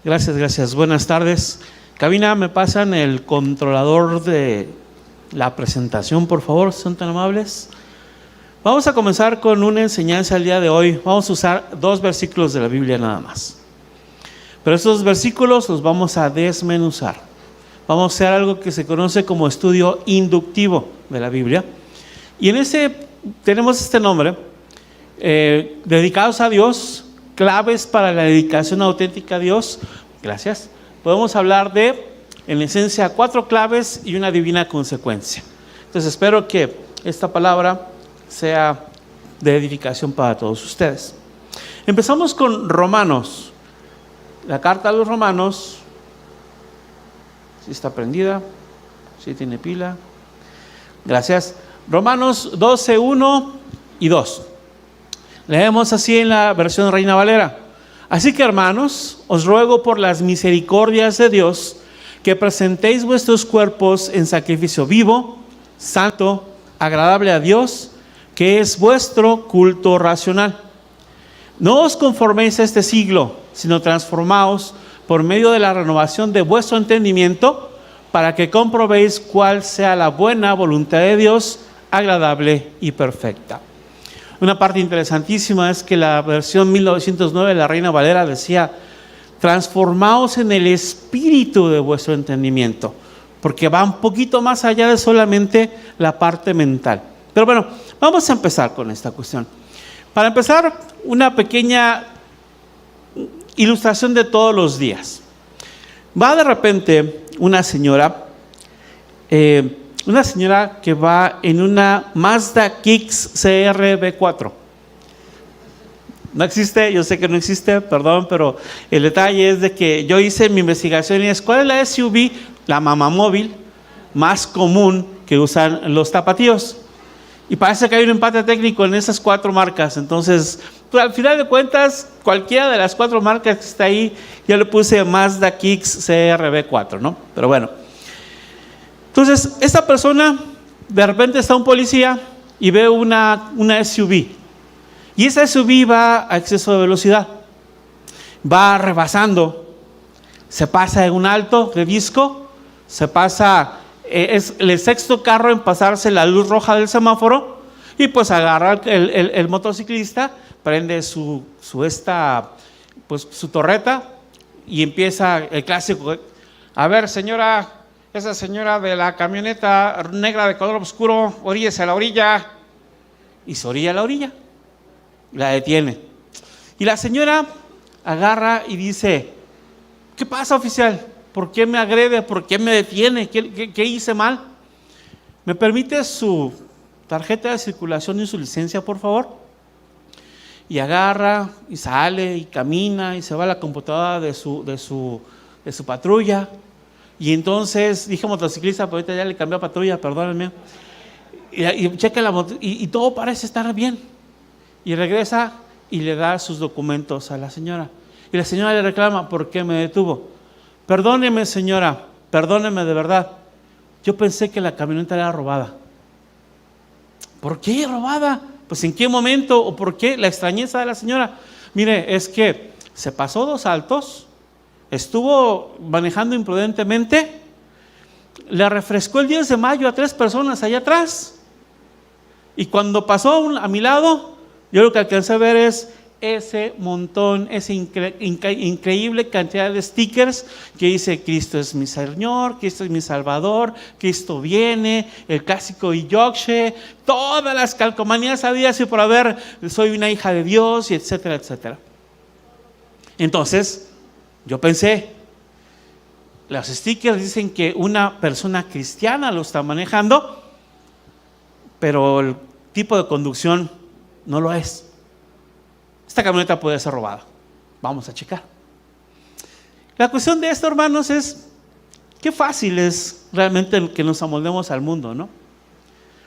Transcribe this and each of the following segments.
Gracias. Buenas tardes. Cabina, ¿me pasan el controlador de la presentación, por favor? ¿Son tan amables? Vamos a comenzar con una enseñanza el día de hoy. Vamos a usar 2 versículos de la Biblia nada más. Pero estos versículos los vamos a desmenuzar. Vamos a hacer algo que se conoce como estudio inductivo de la Biblia. Y en ese tenemos este nombre, dedicados a Dios, claves para la dedicación auténtica a Dios. Gracias. Podemos hablar de, en esencia, 4 claves y una divina consecuencia. Entonces espero que esta palabra sea de edificación para todos ustedes. Empezamos con Romanos. La carta a los Romanos. ¿Sí está prendida? ¿Sí tiene pila? Gracias. Romanos 12, 1 y 2. Leemos así en la versión Reina Valera. Así que, hermanos, os ruego por las misericordias de Dios que presentéis vuestros cuerpos en sacrificio vivo, santo, agradable a Dios, que es vuestro culto racional. No os conforméis a este siglo, sino transformaos por medio de la renovación de vuestro entendimiento, para que comprobéis cuál sea la buena voluntad de Dios, agradable y perfecta. Una parte interesantísima es que la versión 1909 de la Reina Valera decía: transformaos en el espíritu de vuestro entendimiento, porque va un poquito más allá de solamente la parte mental. Pero bueno, vamos a empezar con esta cuestión. Para empezar, una pequeña ilustración de todos los días. Va de repente una señora que va en una Mazda Kicks CR-V4. No existe, yo sé que no existe, perdón, pero el detalle es de que yo hice mi investigación y es: ¿cuál es la SUV, la mamamóvil, más común que usan los tapatíos? Y parece que hay un empate técnico en esas 4 marcas. Entonces, pues, al final de cuentas, cualquiera de las 4 marcas que está ahí, yo le puse Mazda Kicks CR-V4, ¿no? Pero bueno. Entonces, esta persona, de repente está un policía y ve una SUV. Y esa SUV va a exceso de velocidad. Va rebasando. Se pasa en un alto de disco. Se pasa, es el 6º carro en pasarse la luz roja del semáforo. Y pues agarra el motociclista, prende su torreta y empieza el clásico: a ver, señora, esa señora de la camioneta negra de color oscuro, oríllese a la orilla. Y se orilla a la orilla. La detiene. Y la señora agarra y dice: ¿qué pasa, oficial? ¿Por qué me agrede? ¿Por qué me detiene? ¿Qué hice mal? ¿Me permite su tarjeta de circulación y su licencia, por favor? Y agarra y sale y camina y se va a la computadora de su patrulla. Y entonces dije motociclista, pero ahorita ya le cambió a patrulla, perdónenme. Y checa la moto y todo parece estar bien. Y regresa y le da sus documentos a la señora. Y la señora le reclama: ¿por qué me detuvo? Perdóneme, señora, perdóneme de verdad. Yo pensé que la camioneta era robada. ¿Por qué robada? Pues ¿en qué momento o por qué? La extrañeza de la señora. Mire, es que se pasó 2 altos. Estuvo manejando imprudentemente, le refrescó el 10 de mayo a 3 personas allá atrás. Y cuando pasó a mi lado, yo lo que alcancé a ver es ese montón, esa increíble cantidad de stickers que dice: Cristo es mi Señor, Cristo es mi Salvador, Cristo viene, el clásico Yorkshire, todas las calcomanías habidas y por haber, soy una hija de Dios, y etcétera, etcétera. Entonces, yo pensé, los stickers dicen que una persona cristiana lo está manejando, pero el tipo de conducción no lo es. Esta camioneta puede ser robada. Vamos a checar. La cuestión de esto, hermanos, es qué fácil es realmente que nos amoldemos al mundo, ¿no? O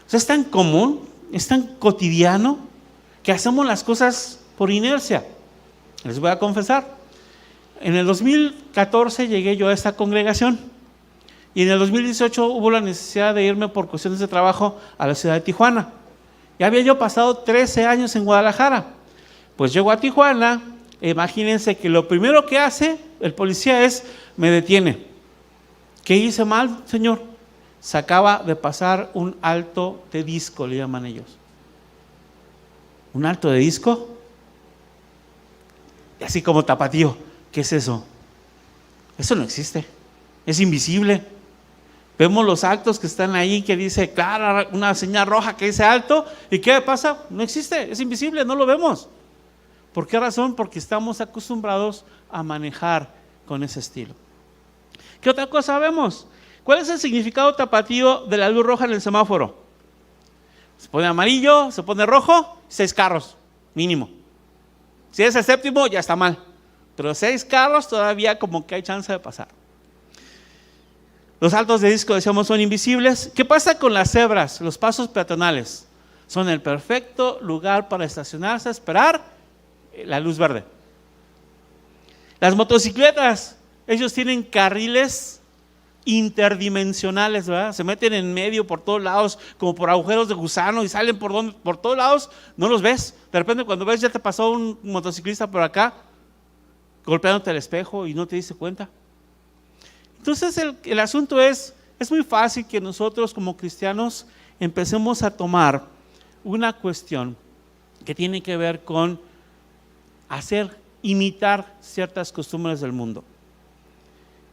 sea, es tan común, es tan cotidiano que hacemos las cosas por inercia. Les voy a confesar. En el 2014 llegué yo a esta congregación y en el 2018 hubo la necesidad de irme por cuestiones de trabajo a la ciudad de Tijuana. Ya había yo pasado 13 años en Guadalajara. Pues llego a Tijuana Imagínense que lo primero que hace el policía es, me detiene. ¿Qué hice mal, señor? Se acaba de pasar un alto de disco, le llaman ellos. ¿Un alto de disco? Y así como tapatío, ¿qué es eso? Eso no existe, es invisible. Vemos los actos que están ahí que dice, claro, una señal roja que dice alto, ¿y qué pasa? No existe, es invisible, no lo vemos. ¿Por qué razón? Porque estamos acostumbrados a manejar con ese estilo. ¿Qué otra cosa vemos? ¿Cuál es el significado tapatío de la luz roja en el semáforo? Se pone amarillo, se pone rojo, 6 carros, mínimo. Si es el séptimo, ya está mal. Pero 6 carros todavía como que hay chance de pasar. Los altos de disco, decíamos, son invisibles. ¿Qué pasa con las cebras? Los pasos peatonales son el perfecto lugar para estacionarse a esperar la luz verde. Las motocicletas, ellos tienen carriles interdimensionales, ¿verdad? Se meten en medio por todos lados, como por agujeros de gusano, y salen por todos lados, no los ves. De repente cuando ves ya te pasó un motociclista por acá, golpeándote el espejo y no te diste cuenta. Entonces el asunto es muy fácil que nosotros como cristianos empecemos a tomar una cuestión que tiene que ver con imitar ciertas costumbres del mundo.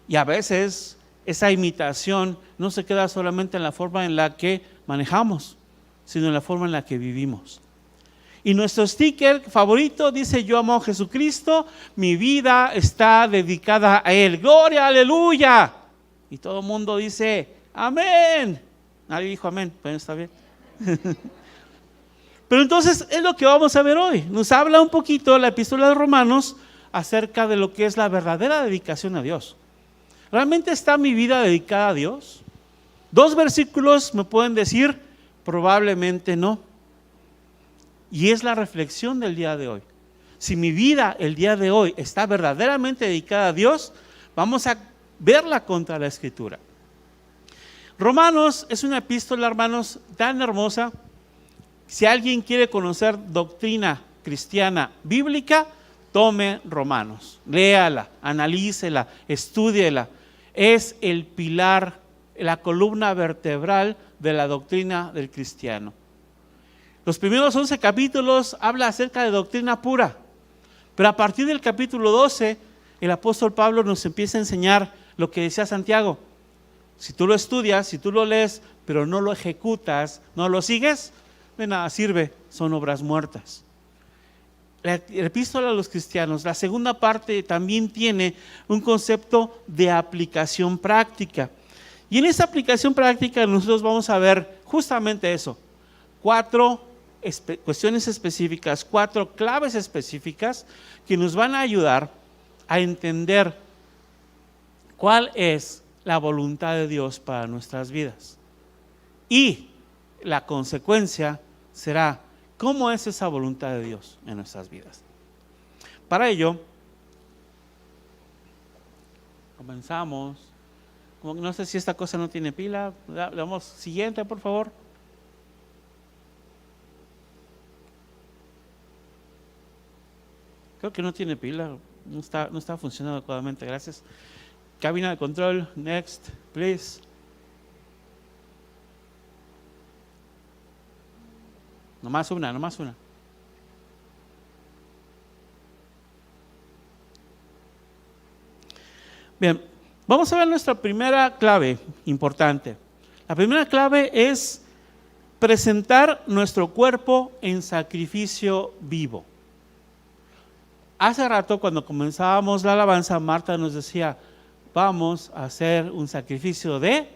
Y a veces esa imitación no se queda solamente en la forma en la que manejamos, sino en la forma en la que vivimos. Y nuestro sticker favorito dice: yo amo a Jesucristo, mi vida está dedicada a Él. ¡Gloria, aleluya! Y todo el mundo dice: amén. Nadie dijo amén, pero está bien. Pero entonces es lo que vamos a ver hoy. Nos habla un poquito la epístola de Romanos acerca de lo que es la verdadera dedicación a Dios. ¿Realmente está mi vida dedicada a Dios? 2 versículos me pueden decir, probablemente no. Y es la reflexión del día de hoy. Si mi vida el día de hoy está verdaderamente dedicada a Dios, vamos a verla contra la Escritura. Romanos es una epístola, hermanos, tan hermosa. Si alguien quiere conocer doctrina cristiana bíblica, tome Romanos, léala, analícela, estúdiela. Es el pilar, la columna vertebral de la doctrina del cristiano. Los primeros 11 capítulos habla acerca de doctrina pura, pero a partir del capítulo 12, el apóstol Pablo nos empieza a enseñar lo que decía Santiago. Si tú lo estudias, si tú lo lees, pero no lo ejecutas, no lo sigues, de nada sirve, son obras muertas. La epístola a los cristianos, la segunda parte, también tiene un concepto de aplicación práctica. Y en esa aplicación práctica nosotros vamos a ver justamente eso: 4 cuestiones específicas, 4 claves específicas que nos van a ayudar a entender cuál es la voluntad de Dios para nuestras vidas. Y la consecuencia será cómo es esa voluntad de Dios en nuestras vidas. Para ello, comenzamos. No sé si esta cosa no tiene pila. Le damos siguiente, por favor. Creo que no tiene pila, no está funcionando adecuadamente, gracias. Cabina de control, next, please. Nomás una. Bien, vamos a ver nuestra primera clave importante. La primera clave es presentar nuestro cuerpo en sacrificio vivo. Hace rato, cuando comenzábamos la alabanza, Marta nos decía: vamos a hacer un sacrificio de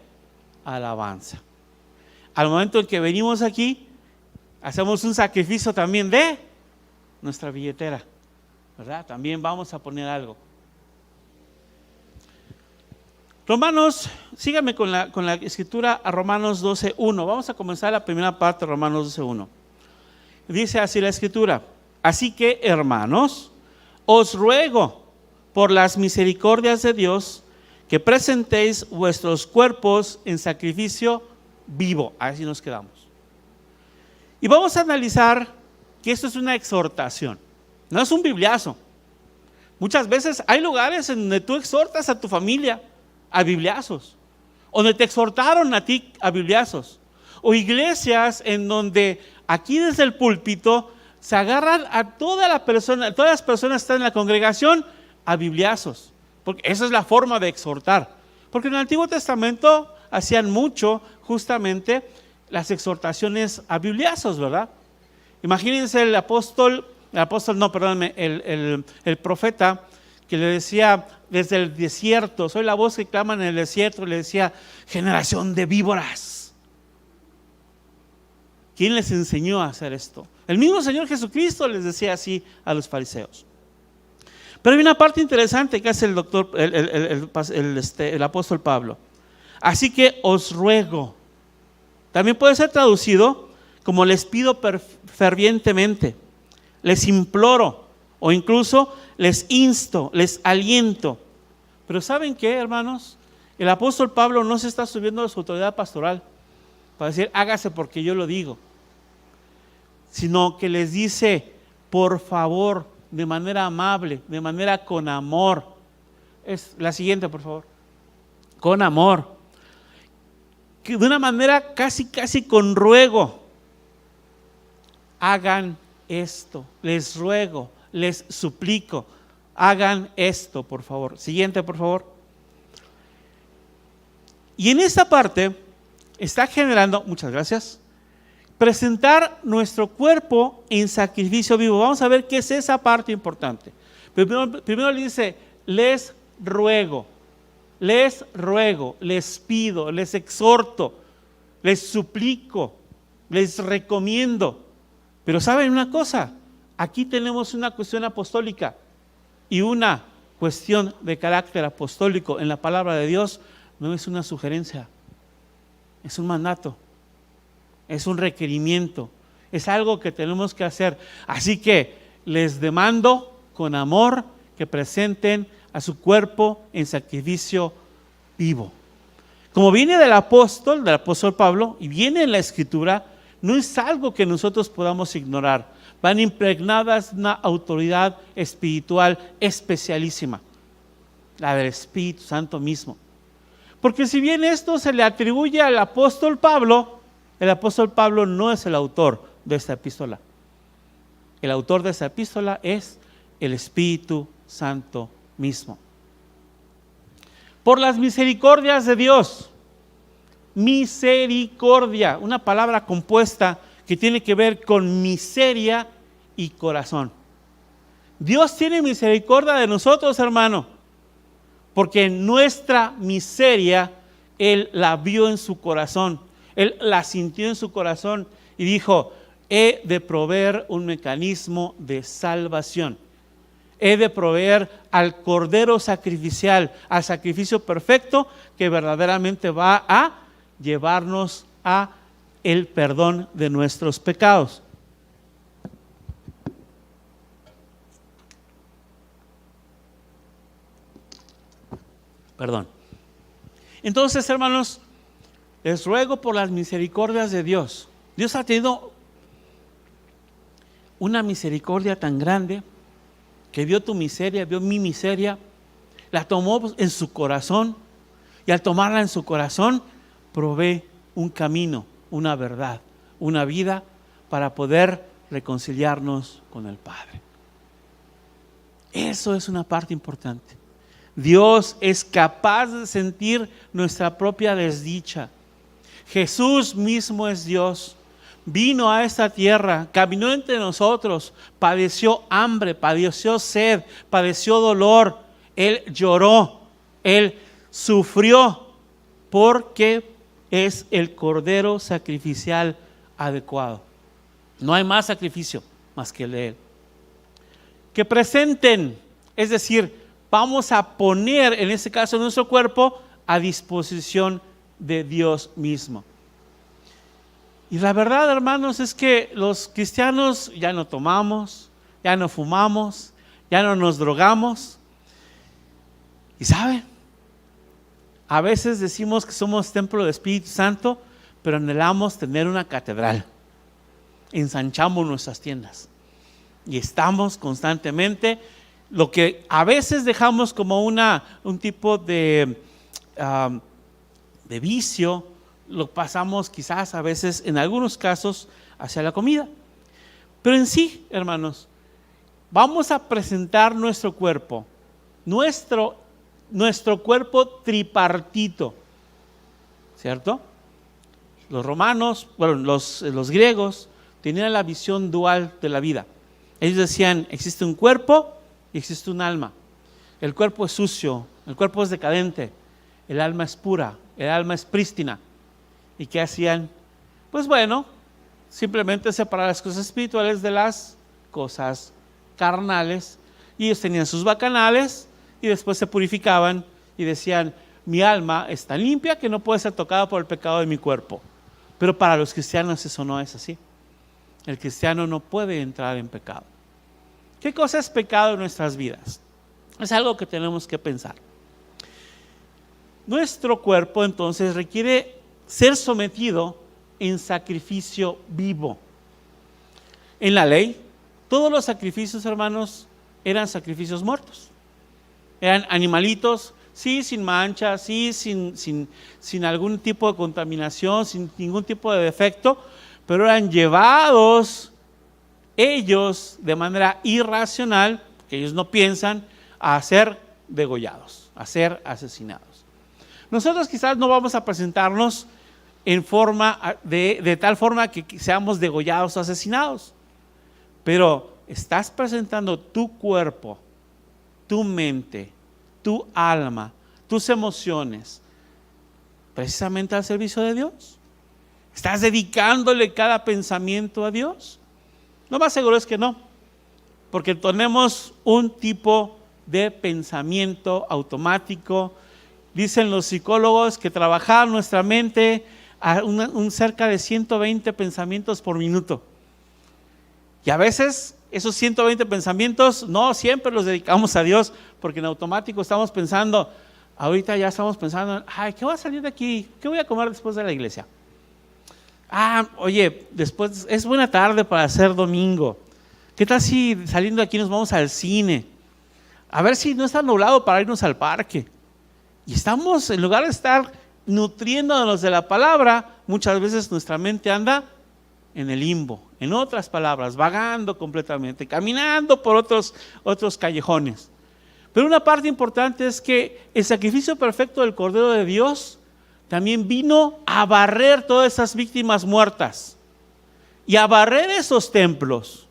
alabanza. Al momento en que venimos aquí, hacemos un sacrificio también de nuestra billetera, ¿verdad? También vamos a poner algo. Romanos, síganme con la escritura a Romanos 12:1. Vamos a comenzar la primera parte de Romanos 12:1. Dice así la escritura: así que, hermanos, os ruego por las misericordias de Dios que presentéis vuestros cuerpos en sacrificio vivo. Así nos quedamos. Y vamos a analizar que esto es una exhortación, no es un bibliazo. Muchas veces hay lugares en donde tú exhortas a tu familia a bibliazos, donde te exhortaron a ti a bibliazos, o iglesias en donde aquí desde el púlpito se agarran a todas las personas que están en la congregación a bibliazos, porque esa es la forma de exhortar. Porque en el Antiguo Testamento hacían mucho justamente las exhortaciones a bibliazos, ¿verdad? Imagínense el profeta que le decía desde el desierto, soy la voz que clama en el desierto, le decía, generación de víboras. ¿Quién les enseñó a hacer esto? El mismo Señor Jesucristo les decía así a los fariseos. Pero hay una parte interesante que hace el apóstol Pablo. Así que os ruego. También puede ser traducido como les pido fervientemente, les imploro o incluso les insto, les aliento. Pero ¿saben qué, hermanos? El apóstol Pablo no se está subiendo a su autoridad pastoral para decir hágase porque yo lo digo, sino que les dice por favor, de manera amable, de manera con amor. Es la siguiente, por favor. Con amor. Que de una manera casi con ruego. Hagan esto. Les ruego, les suplico. Hagan esto, por favor. Siguiente, por favor. Y en esta parte está generando, muchas gracias, presentar nuestro cuerpo en sacrificio vivo. Vamos a ver qué es esa parte importante. Primero le dice, les ruego, les pido, les exhorto, les suplico, les recomiendo. Pero ¿saben una cosa? Aquí tenemos una cuestión apostólica y una cuestión de carácter apostólico en la palabra de Dios. No es una sugerencia, es un mandato. Es un requerimiento, es algo que tenemos que hacer. Así que les demando con amor que presenten a su cuerpo en sacrificio vivo. Como viene del apóstol Pablo, y viene en la Escritura, no es algo que nosotros podamos ignorar. Van impregnadas de una autoridad espiritual especialísima, la del Espíritu Santo mismo. Porque si bien esto se le atribuye al apóstol Pablo, el apóstol Pablo no es el autor de esta epístola. El autor de esta epístola es el Espíritu Santo mismo. Por las misericordias de Dios. Misericordia, una palabra compuesta que tiene que ver con miseria y corazón. Dios tiene misericordia de nosotros, hermano, porque nuestra miseria Él la vio en su corazón. Él la sintió en su corazón y dijo, he de proveer un mecanismo de salvación. He de proveer al cordero sacrificial, al sacrificio perfecto que verdaderamente va a llevarnos a el perdón de nuestros pecados. Perdón. Entonces, hermanos, les ruego por las misericordias de Dios. Dios ha tenido una misericordia tan grande que vio tu miseria, vio mi miseria, la tomó en su corazón y al tomarla en su corazón provee un camino, una verdad, una vida para poder reconciliarnos con el Padre. Eso es una parte importante. Dios es capaz de sentir nuestra propia desdicha. Jesús mismo es Dios. Vino a esta tierra, caminó entre nosotros, padeció hambre, padeció sed, padeció dolor. Él lloró, Él sufrió porque es el cordero sacrificial adecuado. No hay más sacrificio más que el de Él. Que presenten, es decir, vamos a poner en este caso nuestro cuerpo a disposición de Dios mismo. Y la verdad, hermanos, es que los cristianos ya no tomamos, ya no fumamos, ya no nos drogamos. Y ¿saben? A veces decimos que somos templo del Espíritu Santo, pero anhelamos tener una catedral. Ensanchamos nuestras tiendas y estamos constantemente Lo que a veces dejamos como un tipo de vicio, lo pasamos quizás a veces, en algunos casos, hacia la comida. Pero en sí, hermanos, vamos a presentar nuestro cuerpo, nuestro cuerpo tripartito, ¿cierto? Los romanos, bueno, los griegos tenían la visión dual de la vida. Ellos decían, existe un cuerpo y existe un alma. El cuerpo es sucio, el cuerpo es decadente, el alma es pura, el alma es prístina. ¿Y qué hacían? Pues bueno, simplemente separar las cosas espirituales de las cosas carnales. Y ellos tenían sus bacanales y después se purificaban y decían, mi alma está limpia que no puede ser tocada por el pecado de mi cuerpo. Pero para los cristianos eso no es así. El cristiano no puede entrar en pecado. ¿Qué cosa es pecado en nuestras vidas? Es algo que tenemos que pensar. Nuestro cuerpo entonces requiere ser sometido en sacrificio vivo. En la ley, todos los sacrificios, hermanos, eran sacrificios muertos. Eran animalitos, sí, sin mancha, sí, sin algún tipo de contaminación, sin ningún tipo de defecto, pero eran llevados ellos de manera irracional, que ellos no piensan, a ser degollados, a ser asesinados. Nosotros quizás no vamos a presentarnos en forma de tal forma que seamos degollados o asesinados, pero estás presentando tu cuerpo, tu mente, tu alma, tus emociones, precisamente al servicio de Dios. ¿Estás dedicándole cada pensamiento a Dios? Lo más seguro es que no, porque tenemos un tipo de pensamiento automático. Dicen los psicólogos que trabajar nuestra mente a cerca de 120 pensamientos por minuto. Y a veces esos 120 pensamientos no siempre los dedicamos a Dios, porque en automático estamos pensando, ahorita ya estamos pensando, ay, ¿qué voy a salir de aquí? ¿Qué voy a comer después de la iglesia? Oye, después es buena tarde para hacer domingo. ¿Qué tal si saliendo de aquí nos vamos al cine? A ver si no está nublado para irnos al parque. Y estamos, en lugar de estar nutriéndonos de la palabra, muchas veces nuestra mente anda en el limbo. En otras palabras, vagando completamente, caminando por otros callejones. Pero una parte importante es que el sacrificio perfecto del Cordero de Dios también vino a barrer todas esas víctimas muertas y a barrer esos templos.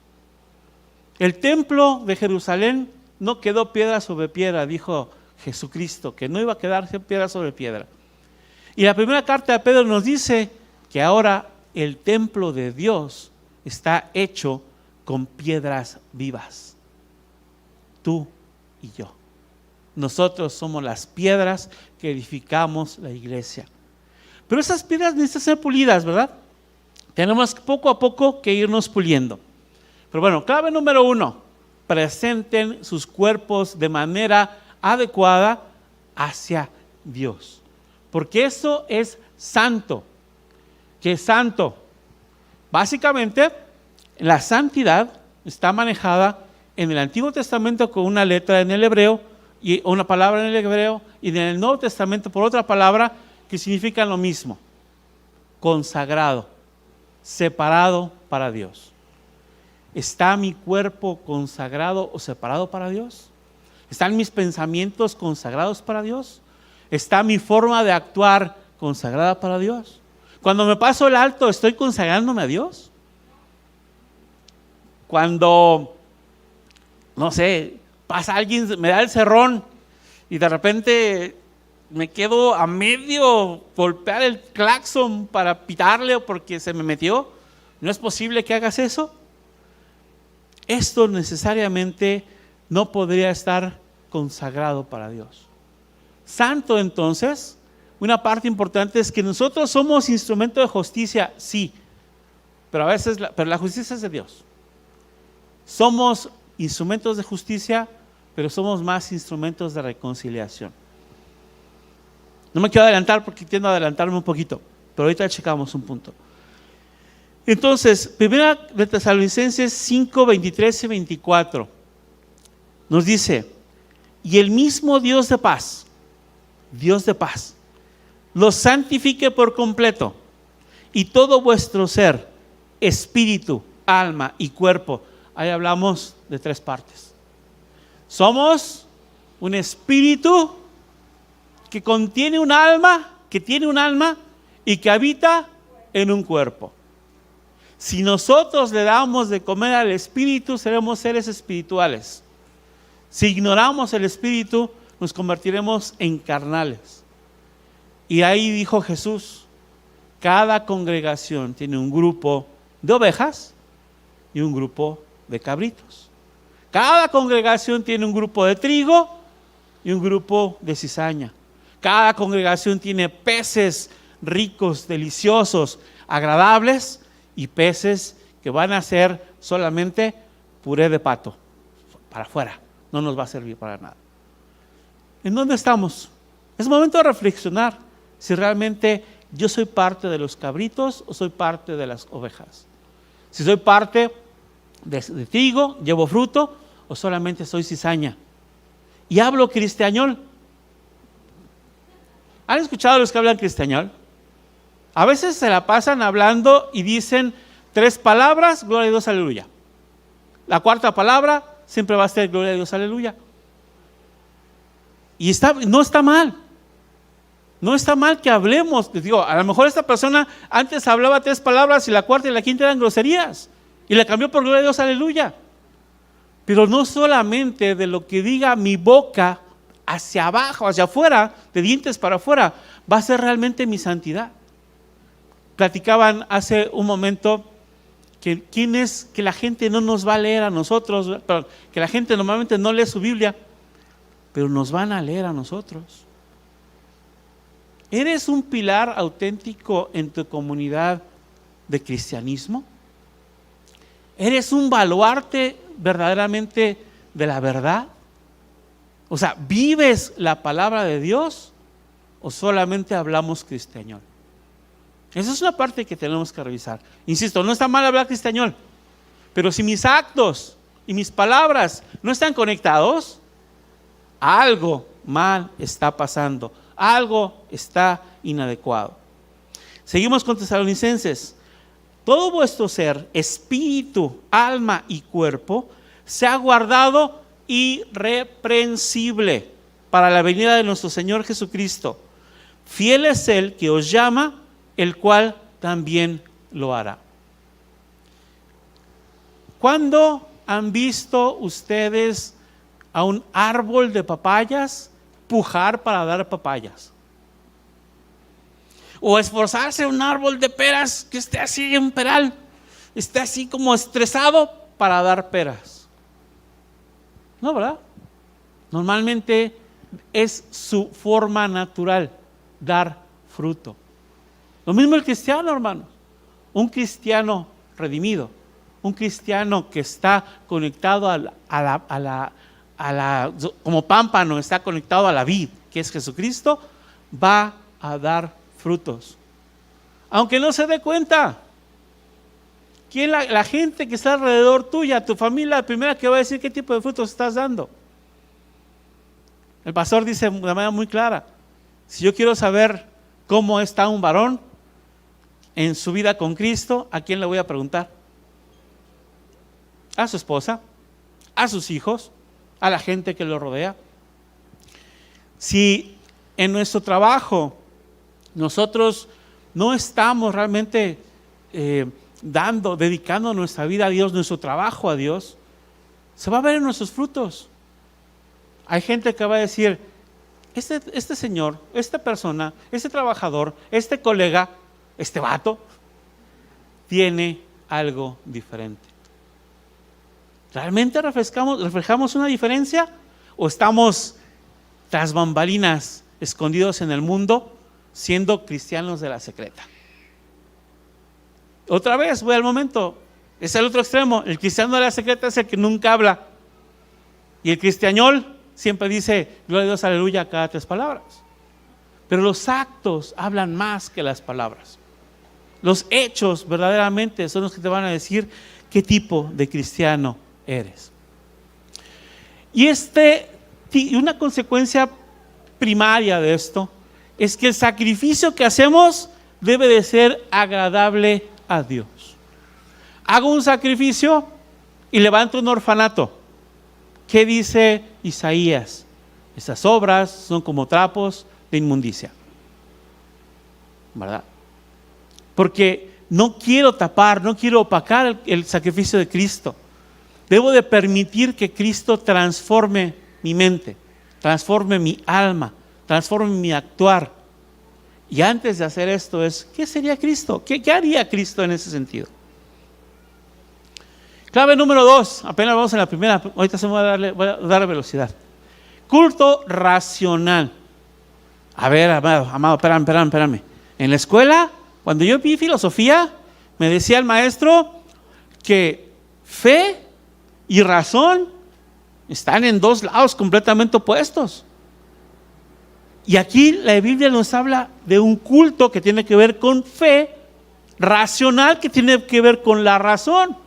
El templo de Jerusalén no quedó piedra sobre piedra, dijo Jesucristo, que no iba a quedarse piedra sobre piedra. Y la primera carta de Pedro nos dice que ahora el templo de Dios está hecho con piedras vivas. Tú y yo. Nosotros somos las piedras que edificamos la iglesia. Pero esas piedras necesitan ser pulidas, ¿verdad? Tenemos poco a poco que irnos puliendo. Pero bueno, clave número 1, presenten sus cuerpos de manera adecuada hacia Dios. Porque eso es santo. ¿Qué es santo? Básicamente, la santidad está manejada en el Antiguo Testamento con una letra en el hebreo, y una palabra en el hebreo, y en el Nuevo Testamento por otra palabra que significan lo mismo: consagrado, separado para Dios. ¿Está mi cuerpo consagrado o separado para Dios? ¿Están mis pensamientos consagrados para Dios? ¿Está mi forma de actuar consagrada para Dios? Cuando me paso el alto, ¿estoy consagrándome a Dios? Cuando, no sé, pasa alguien, me da el cerrón y de repente me quedo a medio golpear el claxon para pitarle porque se me metió, ¿no es posible que hagas eso? Esto necesariamente no podría estar consagrado para Dios. Santo, entonces, una parte importante es que nosotros somos instrumento de justicia, sí, pero a veces la justicia es de Dios. Somos instrumentos de justicia, pero somos más instrumentos de reconciliación. No me quiero adelantar porque tiendo a adelantarme un poquito, pero ahorita checamos un punto. Entonces, primera de Tesalonicenses 5, 23 y 24. nos dice: y el mismo Dios de paz, los santifique por completo, y todo vuestro ser, espíritu, alma y cuerpo. Ahí hablamos de 3 partes. Somos un espíritu que contiene un alma, que tiene un alma y que habita en un cuerpo. Si nosotros le damos de comer al espíritu, seremos seres espirituales. Si ignoramos el espíritu, nos convertiremos en carnales. Y ahí dijo Jesús: cada congregación tiene un grupo de ovejas y un grupo de cabritos. Cada congregación tiene un grupo de trigo y un grupo de cizaña. Cada congregación tiene peces ricos, deliciosos, agradables, y peces que van a ser solamente puré de pato, para afuera, no nos va a servir para nada. ¿En dónde estamos? Es momento de reflexionar si realmente yo soy parte de los cabritos o soy parte de las ovejas. Si soy parte de trigo, llevo fruto, o solamente soy cizaña. Y hablo cristiañol. ¿Han escuchado a los que hablan cristiañol? A veces se la pasan hablando y dicen 3 palabras, gloria a Dios, aleluya. La 4ª palabra siempre va a ser gloria a Dios, aleluya. Y no está mal. No está mal que hablemos. Digo, a lo mejor esta persona antes hablaba 3 palabras y la 4ª y la 5ª eran groserías. Y la cambió por gloria a Dios, aleluya. Pero no solamente de lo que diga mi boca hacia abajo, hacia afuera, de dientes para afuera, va a ser realmente mi santidad. Platicaban hace un momento que la gente no nos va a leer a nosotros, perdón, que la gente normalmente no lee su Biblia, pero nos van a leer a nosotros. ¿Eres un pilar auténtico en tu comunidad de cristianismo? ¿Eres un baluarte verdaderamente de la verdad? O sea, ¿vives la palabra de Dios o solamente hablamos cristiañol? Esa es una parte que tenemos que revisar. Insisto, no está mal hablar cristiañol, pero si mis actos y mis palabras no están conectados, algo mal está pasando, algo está inadecuado. Seguimos con Tesalonicenses. Todo vuestro ser, espíritu, alma y cuerpo, se ha guardado irreprensible para la venida de nuestro Señor Jesucristo. Fiel es Él que os llama, el cual también lo hará. ¿Cuándo han visto ustedes a un árbol de papayas pujar para dar papayas? O esforzarse un árbol de peras que esté así en peral, esté así como estresado para dar peras. No, ¿verdad? Normalmente es su forma natural dar fruto. Lo mismo el cristiano, hermanos. Un cristiano redimido, un cristiano que está conectado como pámpano, está conectado a la vid, que es Jesucristo, va a dar frutos. Aunque no se dé cuenta. ¿Quién la gente que está alrededor tuya, tu familia, la primera que va a decir qué tipo de frutos estás dando? El pastor dice de manera muy clara: si yo quiero saber cómo está un varón en su vida con Cristo, ¿a quién le voy a preguntar? A su esposa, a sus hijos, a la gente que lo rodea. Si en nuestro trabajo nosotros no estamos realmente dedicando nuestra vida a Dios, nuestro trabajo a Dios, se va a ver en nuestros frutos. Hay gente que va a decir: este señor, esta persona, este trabajador, este colega, este vato, tiene algo diferente. ¿Realmente reflejamos una diferencia? ¿O estamos tras bambalinas, escondidos en el mundo, siendo cristianos de la secreta? Otra vez voy al momento, es el otro extremo. El cristiano de la secreta es el que nunca habla, y el cristiañol siempre dice gloria a Dios, aleluya, cada 3 palabras. Pero los actos hablan más que las palabras. Los hechos verdaderamente son los que te van a decir qué tipo de cristiano eres. Y una consecuencia primaria de esto es que el sacrificio que hacemos debe de ser agradable a Dios. Hago un sacrificio y levanto un orfanato. ¿Qué dice Isaías? Esas obras son como trapos de inmundicia, ¿verdad? Porque no quiero tapar, no quiero opacar el sacrificio de Cristo. Debo de permitir que Cristo transforme mi mente, transforme mi alma, transforme mi actuar. Y antes de hacer esto ¿qué sería Cristo? ¿Qué haría Cristo en ese sentido? Clave número 2, apenas vamos en la primera, ahorita voy a dar velocidad. Culto racional. A ver, amado, espérame. En la escuela, cuando yo vi filosofía, me decía el maestro que fe y razón están en dos lados completamente opuestos. Y aquí la Biblia nos habla de un culto que tiene que ver con fe, racional que tiene que ver con la razón.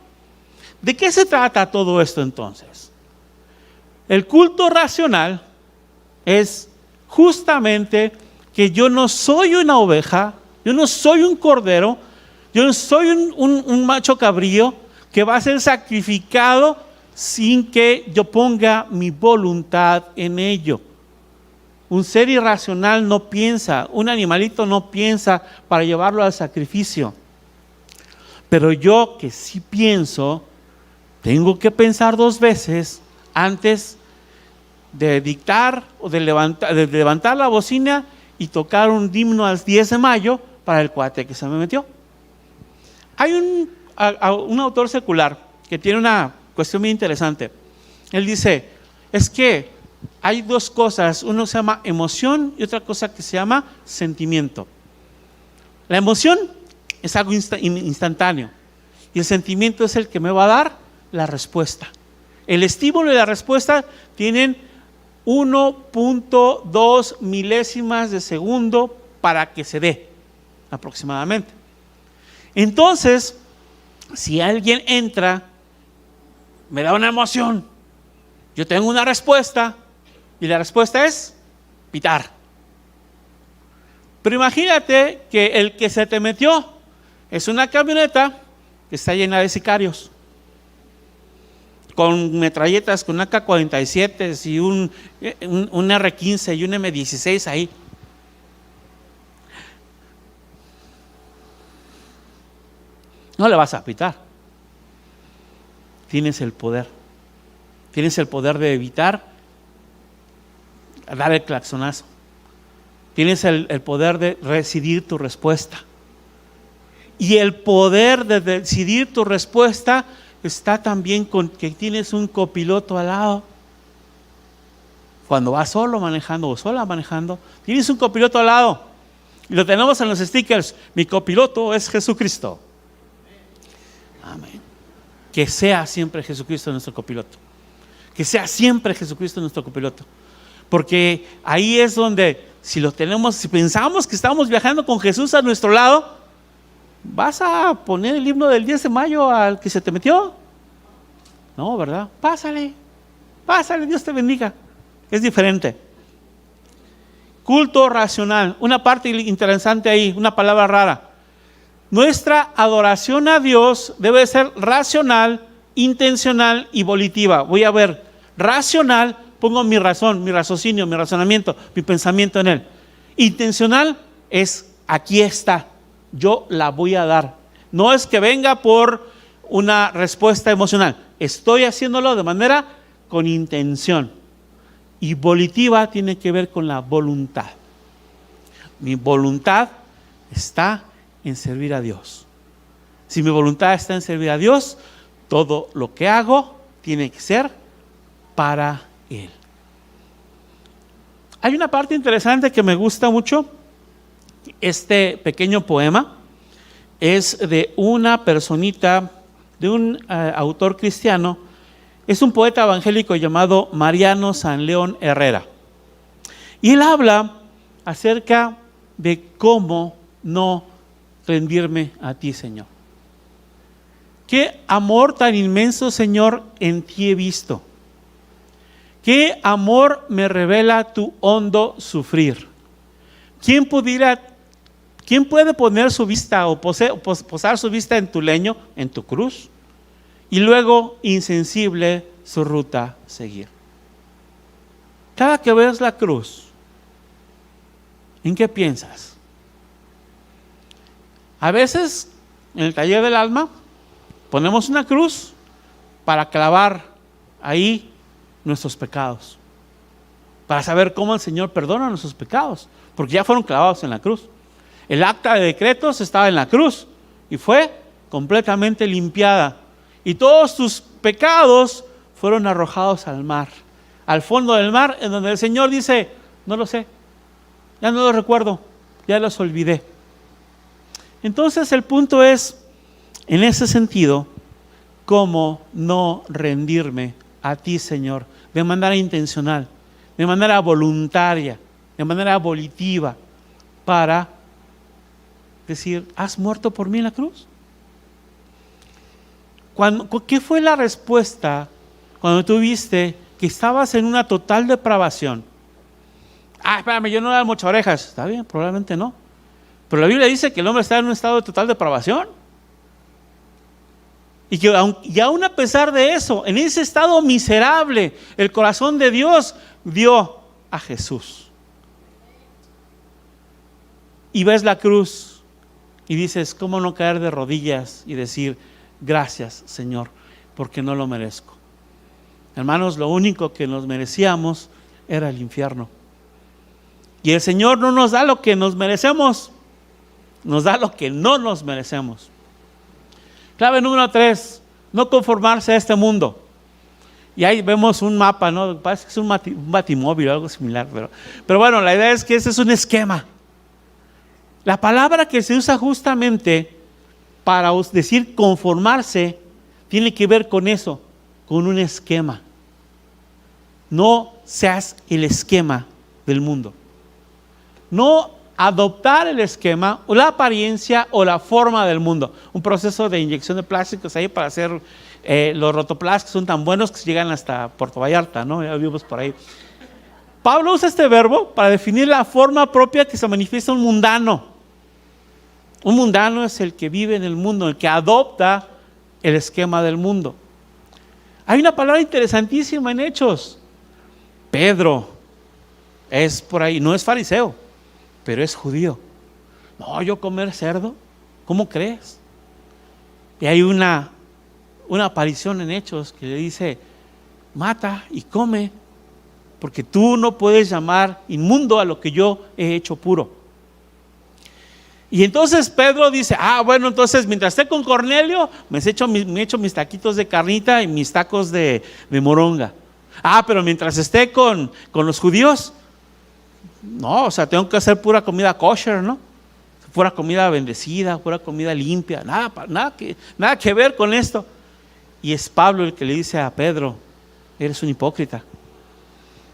¿De qué se trata todo esto entonces? El culto racional es justamente que yo no soy una oveja, yo no soy un cordero, yo no soy un macho cabrío que va a ser sacrificado sin que yo ponga mi voluntad en ello. Un ser irracional no piensa, un animalito no piensa para llevarlo al sacrificio. Pero yo que sí pienso, tengo que pensar 2 veces antes de dictar o de levantar la bocina y tocar un himno al 10 de mayo para el cuate que se me metió. Hay un autor secular que tiene una cuestión muy interesante. Él dice, es que hay 2 cosas, uno se llama emoción y otra cosa que se llama sentimiento. La emoción es algo instantáneo y el sentimiento es el que me va a dar la respuesta. El estímulo y la respuesta tienen 1.2 milésimas de segundo para que se dé aproximadamente. Entonces, si alguien entra, me da una emoción, yo tengo una respuesta y la respuesta es pitar. Pero imagínate que el que se te metió es una camioneta que está llena de sicarios, con metralletas, con AK-47 y un R-15 y un M-16 ahí. No le vas a pitar. Tienes el poder. Tienes el poder de evitar dar el claxonazo. Tienes el poder de decidir tu respuesta. Y el poder de decidir tu respuesta está también con que tienes un copiloto al lado. Cuando vas solo manejando o sola manejando, tienes un copiloto al lado. Y lo tenemos en los stickers. Mi copiloto es Jesucristo. Amén. Que sea siempre Jesucristo nuestro copiloto. Que sea siempre Jesucristo nuestro copiloto. Porque ahí es donde, si pensamos que estamos viajando con Jesús a nuestro lado, ¿vas a poner el himno del 10 de mayo al que se te metió? No, ¿verdad? Pásale, Dios te bendiga. Es diferente. Culto racional. Una parte interesante ahí, una palabra rara. Nuestra adoración a Dios debe ser racional, intencional y volitiva. Voy a ver, racional, pongo mi razón, mi raciocinio, mi razonamiento, mi pensamiento en él. Intencional es, aquí está, yo la voy a dar. No es que venga por una respuesta emocional. Estoy haciéndolo de manera con intención. Y volitiva tiene que ver con la voluntad. Mi voluntad está en servir a Dios. Si mi voluntad está en servir a Dios, todo lo que hago tiene que ser para Él. Hay una parte interesante que me gusta mucho. Este pequeño poema es de una personita, de un autor cristiano. Es un poeta evangélico llamado Mariano San León Herrera. Y él habla acerca de cómo no rendirme a ti, Señor. Qué amor tan inmenso, Señor, en ti he visto, ¿Qué amor me revela tu hondo sufrir? ¿Quién puede poner su vista o posar su vista en tu leño, en tu cruz, y luego insensible su ruta seguir? Cada que ves la cruz, ¿en qué piensas? A veces, en el taller del alma, ponemos una cruz para clavar ahí nuestros pecados, para saber cómo el Señor perdona nuestros pecados, porque ya fueron clavados en la cruz. El acta de decretos estaba en la cruz y fue completamente limpiada, y todos tus pecados fueron arrojados al mar, al fondo del mar, en donde el Señor dice: no lo sé, ya no lo recuerdo, ya los olvidé. Entonces el punto es, en ese sentido, cómo no rendirme a ti, Señor, de manera intencional, de manera voluntaria, de manera volitiva, para decir: ¿has muerto por mí en la cruz? ¿Qué fue la respuesta cuando tú viste que estabas en una total depravación? Espérame, yo no era mocha orejas. Está bien, probablemente no. Pero la Biblia dice que el hombre está en un estado de total depravación. Y aún a pesar de eso, en ese estado miserable, el corazón de Dios dio a Jesús. Y ves la cruz y dices: ¿cómo no caer de rodillas y decir: gracias, Señor, porque no lo merezco? Hermanos, lo único que nos merecíamos era el infierno. Y el Señor no nos da lo que nos merecemos, nos da lo que no nos merecemos. Clave número 3, no conformarse a este mundo. Y ahí vemos un mapa, ¿no? Parece que es un batimóvil o algo similar, pero bueno, la idea es que ese es un esquema. La palabra que se usa justamente para decir conformarse tiene que ver con eso, con un esquema. No seas el esquema del mundo. No adoptar el esquema o la apariencia o la forma del mundo. Un proceso de inyección de plásticos ahí para hacer los rotoplast, que son tan buenos que llegan hasta Puerto Vallarta, ¿no? Ya vimos por ahí. Pablo usa este verbo para definir la forma propia que se manifiesta un mundano. Un mundano es el que vive en el mundo, el que adopta el esquema del mundo. Hay una palabra interesantísima en Hechos. Pedro es por ahí, no es fariseo, pero es judío. No, yo comer cerdo, ¿cómo crees? Y hay una aparición en Hechos que le dice: mata y come, porque tú no puedes llamar inmundo a lo que yo he hecho puro. Y entonces Pedro dice: bueno, entonces mientras esté con Cornelio, me echo mis taquitos de carnita y mis tacos de moronga. Pero mientras esté con los judíos, no, o sea, tengo que hacer pura comida kosher, ¿no? Pura comida bendecida, pura comida limpia, nada que ver con esto. Y es Pablo el que le dice a Pedro: eres un hipócrita,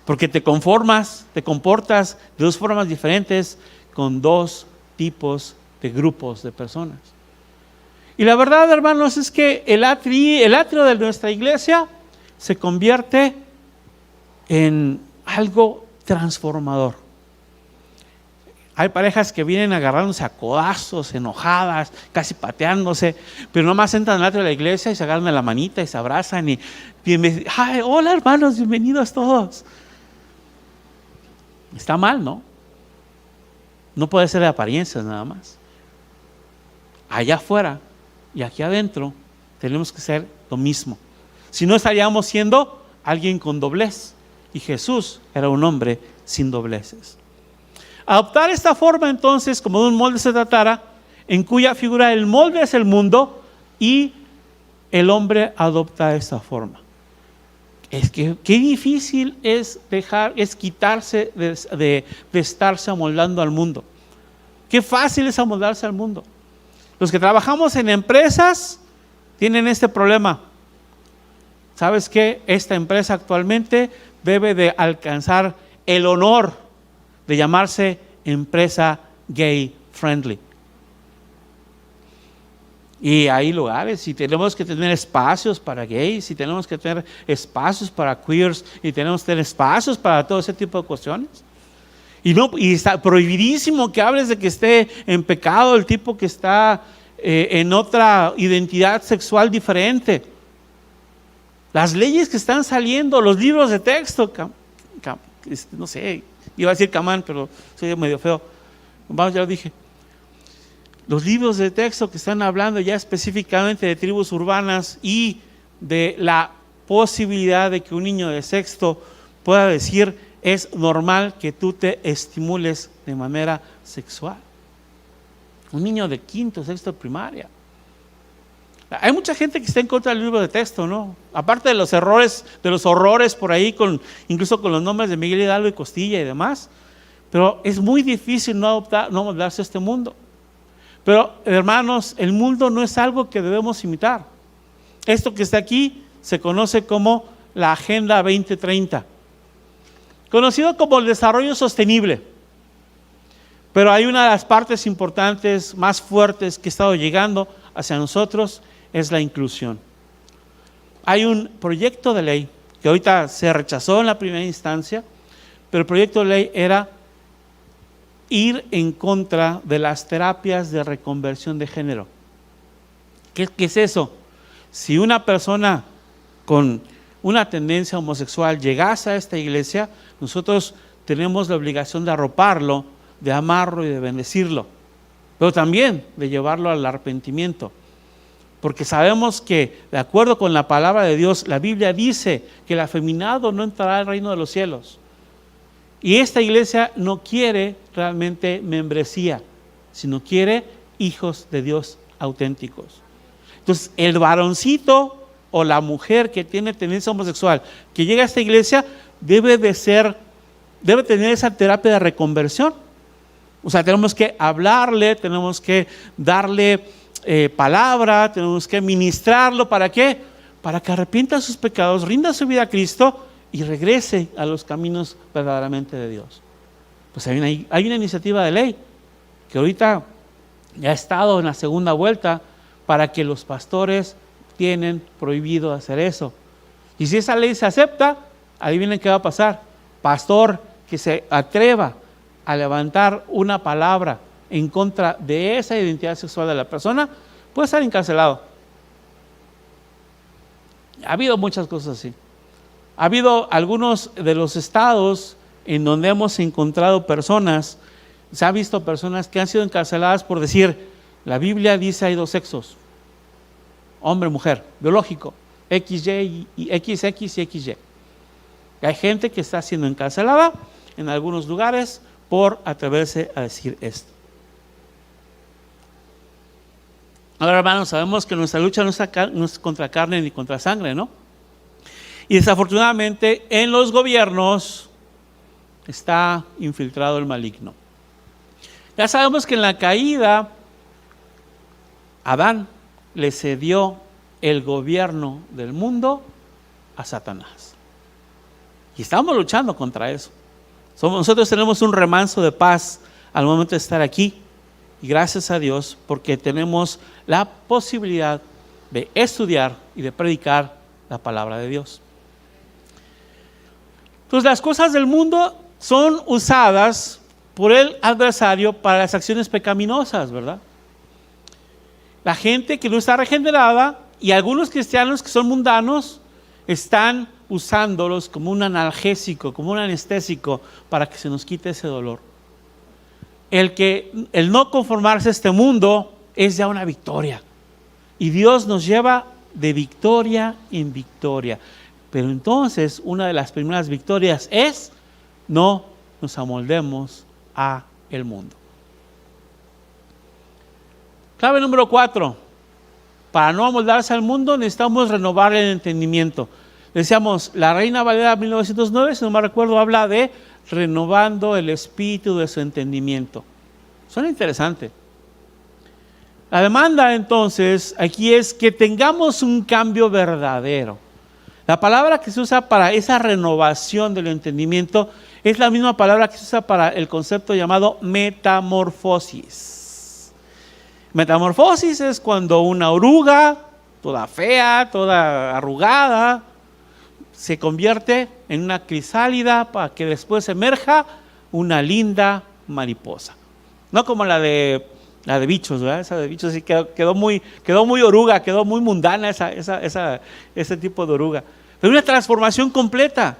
porque te comportas de dos formas diferentes con dos tipos de grupos de personas. Y la verdad, hermanos, es que el atrio de nuestra iglesia se convierte en algo transformador. Hay parejas que vienen agarrándose a codazos, enojadas, casi pateándose, pero nomás entran al atrio de la iglesia y se agarran de la manita y se abrazan y hola hermanos, bienvenidos todos. Está mal, ¿no? No puede ser de apariencias nada más. Allá afuera y aquí adentro tenemos que ser lo mismo. Si no, estaríamos siendo alguien con doblez. Y Jesús era un hombre sin dobleces. Adoptar esta forma entonces, como de un molde se tratara, en cuya figura el molde es el mundo y el hombre adopta esta forma. Es que qué difícil es quitarse de estarse amoldando al mundo. Qué fácil es amoldarse al mundo. Los que trabajamos en empresas tienen este problema. ¿Sabes qué? Esta empresa actualmente debe de alcanzar el honor de llamarse empresa gay friendly. Y hay lugares, y tenemos que tener espacios para gays, y tenemos que tener espacios para queers, y tenemos que tener espacios para todo ese tipo de cuestiones. Y está prohibidísimo que hables de que esté en pecado el tipo que está en otra identidad sexual diferente. Las leyes que están saliendo, los libros de texto, no sé, iba a decir camán, pero soy medio feo. Vamos, ya lo dije. Los libros de texto que están hablando ya específicamente de tribus urbanas y de la posibilidad de que un niño de sexto pueda decir: es normal que tú te estimules de manera sexual. Un niño de quinto, sexto de primaria. Hay mucha gente que está en contra del libro de texto, ¿no? Aparte de los errores, de los horrores por ahí, incluso con los nombres de Miguel Hidalgo y Costilla y demás. Pero es muy difícil no moldarse a este mundo. Pero, hermanos, el mundo no es algo que debemos imitar. Esto que está aquí se conoce como la Agenda 2030, conocido como el desarrollo sostenible. Pero hay una de las partes importantes, más fuertes que ha estado llegando hacia nosotros, es la inclusión. Hay un proyecto de ley que ahorita se rechazó en la primera instancia, pero el proyecto de ley era ir en contra de las terapias de reconversión de género. ¿Qué es eso? Si una persona con una tendencia homosexual llegase a esta iglesia, nosotros tenemos la obligación de arroparlo, de amarlo y de bendecirlo, pero también de llevarlo al arrepentimiento, porque sabemos que, de acuerdo con la palabra de Dios, la Biblia dice que el afeminado no entrará al reino de los cielos. Y esta iglesia no quiere realmente membresía, sino quiere hijos de Dios auténticos. Entonces, el varoncito o la mujer que tiene tendencia homosexual, que llega a esta iglesia, debe tener esa terapia de reconversión. O sea, tenemos que hablarle, tenemos que darle palabra, tenemos que ministrarlo. ¿Para qué? Para que arrepienta sus pecados, rinda su vida a Cristo y regrese a los caminos verdaderamente de Dios. Pues hay una iniciativa de ley que ahorita ya ha estado en la segunda vuelta, para que los pastores tienen prohibido hacer eso. Y si esa ley se acepta, adivinen qué va a pasar. Pastor que se atreva a levantar una palabra en contra de esa identidad sexual de la persona puede estar encarcelado. Ha habido muchas cosas así. Ha habido algunos de los estados en donde hemos encontrado personas, se ha visto personas que han sido encarceladas por decir: la Biblia dice hay dos sexos, hombre, mujer, biológico, XY y XX y XY. Hay gente que está siendo encarcelada en algunos lugares por atreverse a decir esto. Ahora, hermanos, sabemos que nuestra lucha no es contra carne ni contra sangre, ¿no? Y desafortunadamente en los gobiernos está infiltrado el maligno. Ya sabemos que en la caída, Adán le cedió el gobierno del mundo a Satanás. Y estamos luchando contra eso. Nosotros tenemos un remanso de paz al momento de estar aquí. Y gracias a Dios, porque tenemos la posibilidad de estudiar y de predicar la palabra de Dios. Entonces, las cosas del mundo son usadas por el adversario para las acciones pecaminosas, ¿verdad? La gente que no está regenerada y algunos cristianos que son mundanos están usándolos como un analgésico, como un anestésico para que se nos quite ese dolor. El no conformarse a este mundo es ya una victoria. Y Dios nos lleva de victoria en victoria. Pero entonces una de las primeras victorias es: no nos amoldemos a el mundo. Clave número 4. Para no amoldarse al mundo necesitamos renovar el entendimiento. Decíamos, la Reina Valera 1909, si no me recuerdo, habla de renovando el espíritu de su entendimiento. Suena interesante. La demanda entonces aquí es que tengamos un cambio verdadero. La palabra que se usa para esa renovación del entendimiento es la misma palabra que se usa para el concepto llamado metamorfosis. Metamorfosis es cuando una oruga, toda fea, toda arrugada, se convierte en una crisálida para que después emerja una linda mariposa. No como la de bichos, ¿verdad? Esa de bichos sí quedó muy oruga, quedó muy mundana ese tipo de oruga. Pero una transformación completa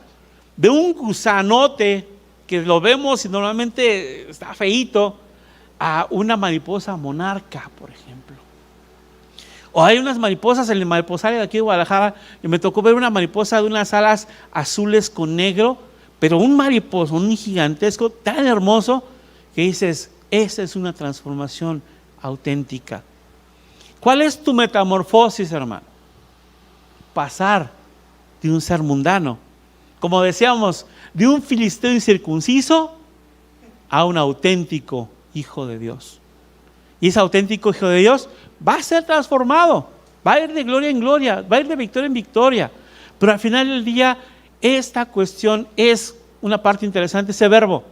de un gusanote que lo vemos y normalmente está feíto, a una mariposa monarca, por ejemplo. O hay unas mariposas en el mariposario de aquí de Guadalajara, y me tocó ver una mariposa de unas alas azules con negro, pero un mariposa, un gigantesco tan hermoso que dices, esa es una transformación auténtica. ¿Cuál es tu metamorfosis, hermano? Pasar de un ser mundano, como decíamos, de un filisteo incircunciso a un auténtico hijo de Dios. Y ese auténtico hijo de Dios va a ser transformado, va a ir de gloria en gloria, va a ir de victoria en victoria. Pero al final del día, esta cuestión es una parte interesante, ese verbo,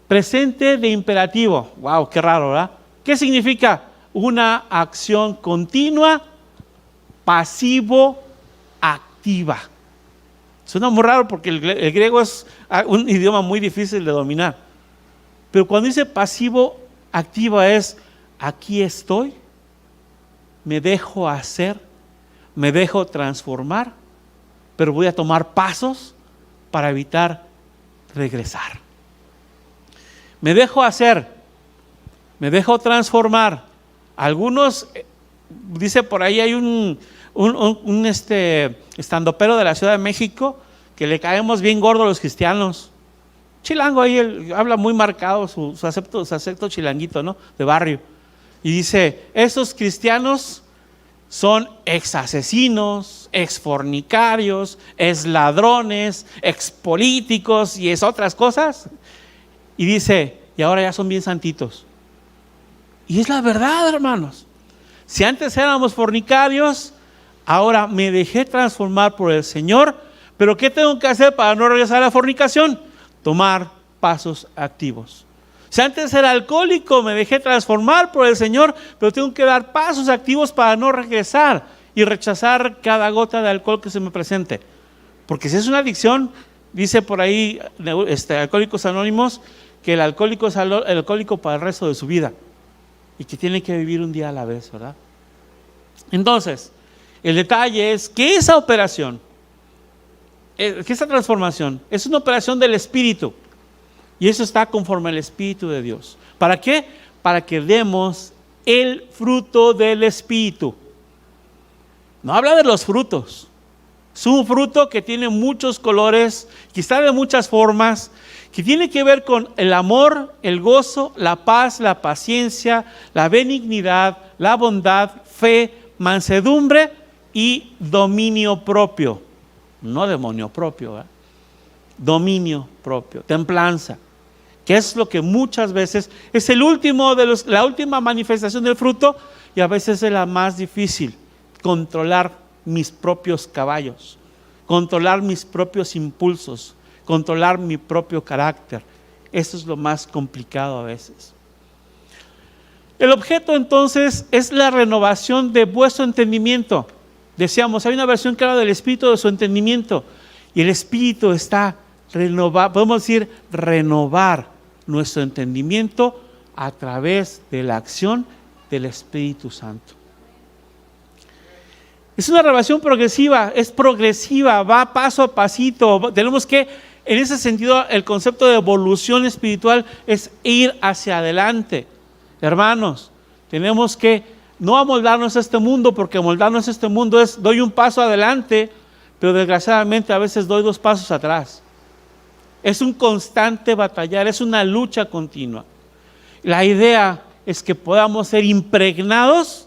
presente de imperativo. Wow, qué raro, ¿verdad? ¿Qué significa? Una acción continua, pasivo-activa. Suena muy raro porque el griego es un idioma muy difícil de dominar. Pero cuando dice pasivo-activa es, aquí estoy, me dejo hacer, me dejo transformar, pero voy a tomar pasos para evitar regresar. Me dejo hacer, me dejo transformar. Algunos, dice por ahí, hay un estandopero de la Ciudad de México que le caemos bien gordo a los cristianos. Chilango ahí, él habla muy marcado su aspecto chilanguito, ¿no? De barrio. Y dice, esos cristianos son ex asesinos, ex fornicarios, ex ladrones, ex políticos y es otras cosas. Y dice, y ahora ya son bien santitos. Y es la verdad, hermanos. Si antes éramos fornicarios, ahora me dejé transformar por el Señor, pero ¿qué tengo que hacer para no regresar a la fornicación? Tomar pasos activos. Si antes era alcohólico, me dejé transformar por el Señor, pero tengo que dar pasos activos para no regresar y rechazar cada gota de alcohol que se me presente. Porque si es una adicción, dice por ahí Alcohólicos Anónimos, que el alcohólico es el alcohólico para el resto de su vida y que tiene que vivir un día a la vez, ¿verdad? Entonces, el detalle es que esa operación, que esa transformación es una operación del Espíritu y eso está conforme al Espíritu de Dios. ¿Para qué? Para que demos el fruto del Espíritu. No habla de los frutos. Es un fruto que tiene muchos colores, quizá de muchas formas, que tiene que ver con el amor, el gozo, la paz, la paciencia, la benignidad, la bondad, fe, mansedumbre y dominio propio. No demonio propio, ¿eh? Dominio propio, templanza, que es lo que muchas veces es la última manifestación del fruto y a veces es la más difícil, controlar mis propios caballos, controlar mis propios impulsos, controlar mi propio carácter. Eso es lo más complicado a veces. El objeto entonces es la renovación de vuestro entendimiento. Decíamos, hay una versión que habla del espíritu de su entendimiento y el espíritu está podemos decir renovar nuestro entendimiento a través de la acción del Espíritu Santo. Es una renovación progresiva, es progresiva, va paso a pasito. Tenemos que, en ese sentido, el concepto de evolución espiritual es ir hacia adelante. Hermanos, tenemos que no amoldarnos a este mundo, porque amoldarnos a este mundo es, doy un paso adelante, pero desgraciadamente a veces doy 2 pasos atrás. Es un constante batallar, es una lucha continua. La idea es que podamos ser impregnados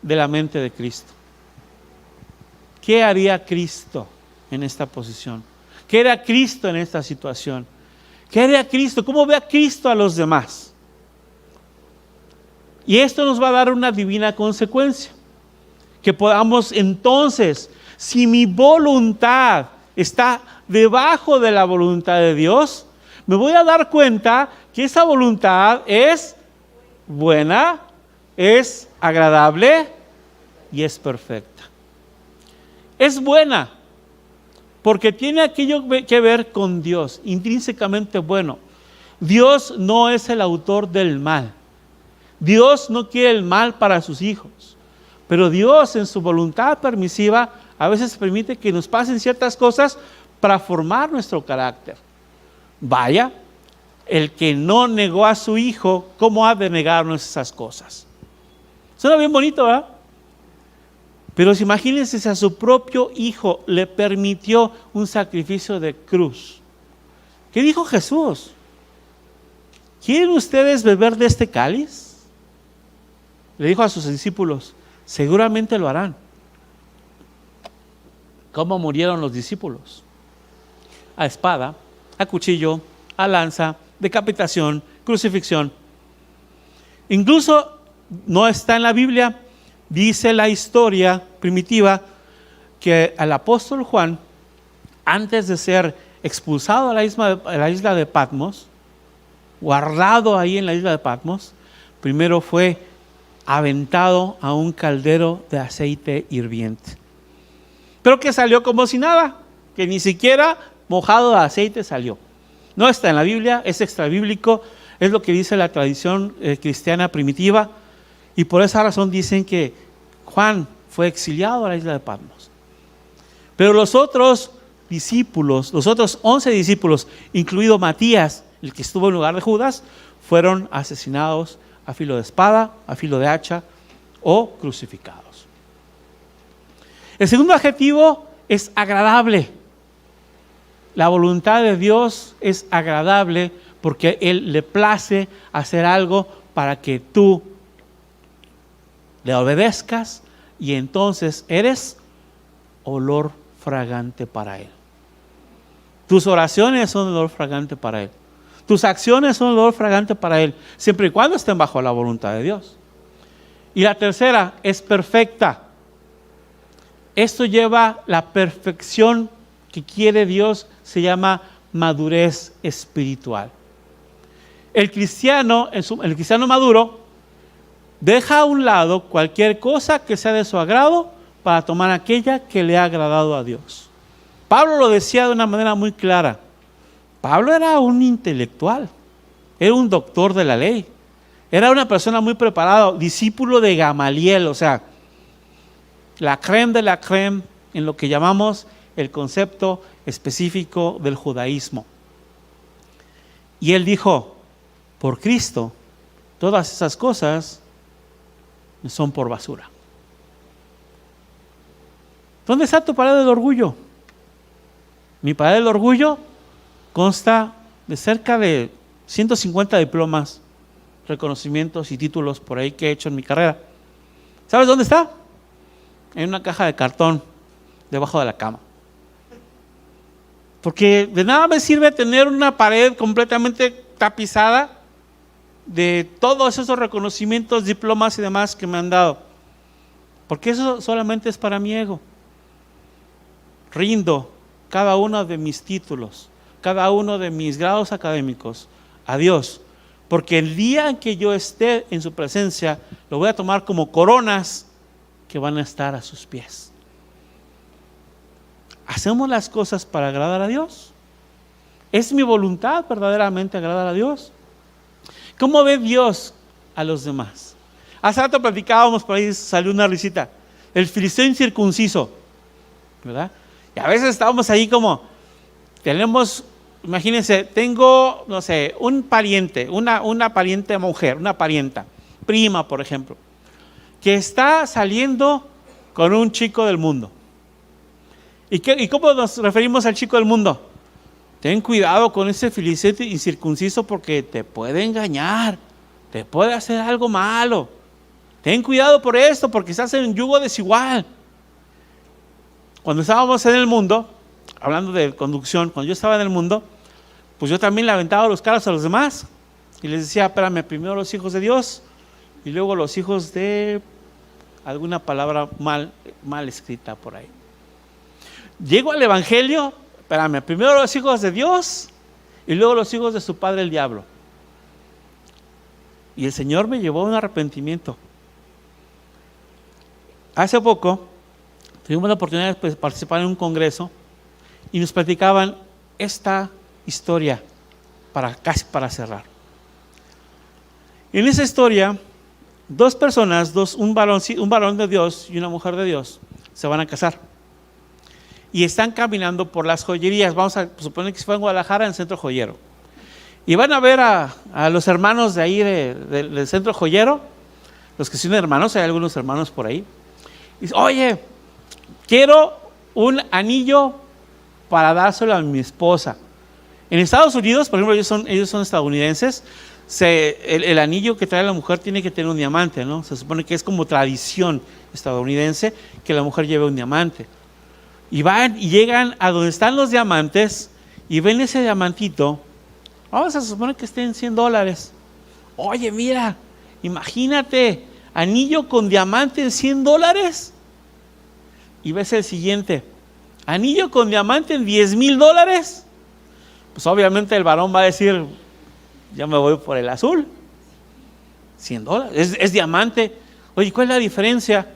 de la mente de Cristo. ¿Qué haría Cristo en esta posición? ¿Qué haría Cristo en esta situación? ¿Qué haría Cristo? ¿Cómo ve a Cristo a los demás? Y esto nos va a dar una divina consecuencia. Que podamos entonces, si mi voluntad está debajo de la voluntad de Dios, me voy a dar cuenta que esa voluntad es buena, es agradable y es perfecta. Es buena porque tiene aquello que ver con Dios, intrínsecamente bueno. Dios no es el autor del mal. Dios no quiere el mal para sus hijos, pero Dios en su voluntad permisiva a veces permite que nos pasen ciertas cosas para formar nuestro carácter. Vaya, el que no negó a su hijo, ¿cómo ha de negarnos esas cosas? Suena bien bonito, ¿verdad? Pero imagínense si a su propio hijo le permitió un sacrificio de cruz. ¿Qué dijo Jesús? ¿Quieren ustedes beber de este cáliz? Le dijo a sus discípulos, seguramente lo harán. ¿Cómo murieron los discípulos? A espada, a cuchillo, a lanza, decapitación, crucifixión. Incluso no está en la Biblia, dice la historia primitiva que al apóstol Juan, antes de ser expulsado a la isla de Patmos, guardado ahí en la isla de Patmos, primero fue aventado a un caldero de aceite hirviente. Pero que salió como si nada, que ni siquiera mojado de aceite salió. No está en la Biblia, es extrabíblico, es lo que dice la tradición cristiana primitiva, y por esa razón dicen que Juan fue exiliado a la isla de Patmos. Pero los otros discípulos, los otros 11 discípulos, incluido Matías, el que estuvo en lugar de Judas, fueron asesinados a filo de espada, a filo de hacha o crucificados. El segundo adjetivo es agradable. La voluntad de Dios es agradable porque Él le place hacer algo para que tú le obedezcas y entonces eres olor fragante para Él. Tus oraciones son olor fragante para Él. Tus acciones son olor fragante para Él, siempre y cuando estén bajo la voluntad de Dios. Y la tercera es perfecta. Esto lleva la perfección que quiere Dios, se llama madurez espiritual. El cristiano maduro deja a un lado cualquier cosa que sea de su agrado para tomar aquella que le ha agradado a Dios. Pablo lo decía de una manera muy clara. Pablo era un intelectual, era un doctor de la ley, era una persona muy preparada, discípulo de Gamaliel, o sea, la crème de la crème en lo que llamamos el concepto específico del judaísmo. Y él dijo, por Cristo, todas esas cosas son por basura. ¿Dónde está tu pared del orgullo? Mi pared del orgullo consta de cerca de 150 diplomas, reconocimientos y títulos por ahí que he hecho en mi carrera. ¿Sabes dónde está? En una caja de cartón debajo de la cama. Porque de nada me sirve tener una pared completamente tapizada de todos esos reconocimientos, diplomas y demás que me han dado. Porque eso solamente es para mi ego. Rindo cada uno de mis títulos, cada uno de mis grados académicos a Dios, porque el día en que yo esté en su presencia lo voy a tomar como coronas que van a estar a sus pies. ¿Hacemos las cosas para agradar a Dios? ¿Es mi voluntad verdaderamente agradar a Dios? ¿Cómo ve Dios a los demás? Hace rato platicábamos, por ahí salió una risita, el filisteo incircunciso, ¿verdad? Y a veces estábamos ahí como, tenemos, imagínense, tengo, no sé, un pariente, una pariente mujer, una parienta, prima por ejemplo, que está saliendo con un chico del mundo. ¿Y cómo nos referimos al chico del mundo? Ten cuidado con ese filisteo incircunciso porque te puede engañar, te puede hacer algo malo. Ten cuidado por esto porque estás en un yugo desigual. Cuando estábamos en el mundo, hablando de conducción, cuando yo estaba en el mundo, pues yo también le aventaba los carros a los demás y les decía, espérame, primero los hijos de Dios y luego los hijos de alguna palabra mal escrita por ahí. Llego al evangelio, espérame, primero los hijos de Dios y luego los hijos de su padre el diablo. Y el Señor me llevó a un arrepentimiento. Hace poco tuvimos la oportunidad de participar en un congreso y nos platicaban esta historia casi para cerrar. En esa historia, dos personas, un varón de Dios y una mujer de Dios, se van a casar. Y están caminando por las joyerías. Vamos a suponer que se fue en Guadalajara, en el centro joyero. Y van a ver a los hermanos de ahí del centro joyero, los que son hermanos, hay algunos hermanos por ahí. Y dice, oye, quiero un anillo para dárselo a mi esposa. En Estados Unidos, por ejemplo, ellos son estadounidenses, el anillo que trae la mujer tiene que tener un diamante, ¿no? Se supone que es como tradición estadounidense que la mujer lleve un diamante. Y van y llegan a donde están los diamantes y ven ese diamantito. Vamos a suponer que estén $100. Oye, mira, imagínate, anillo con diamante en $100. Y ves el siguiente, anillo con diamante en $10,000. Pues obviamente el varón va a decir, ya me voy por el azul. $100, es diamante. Oye, ¿cuál es la diferencia?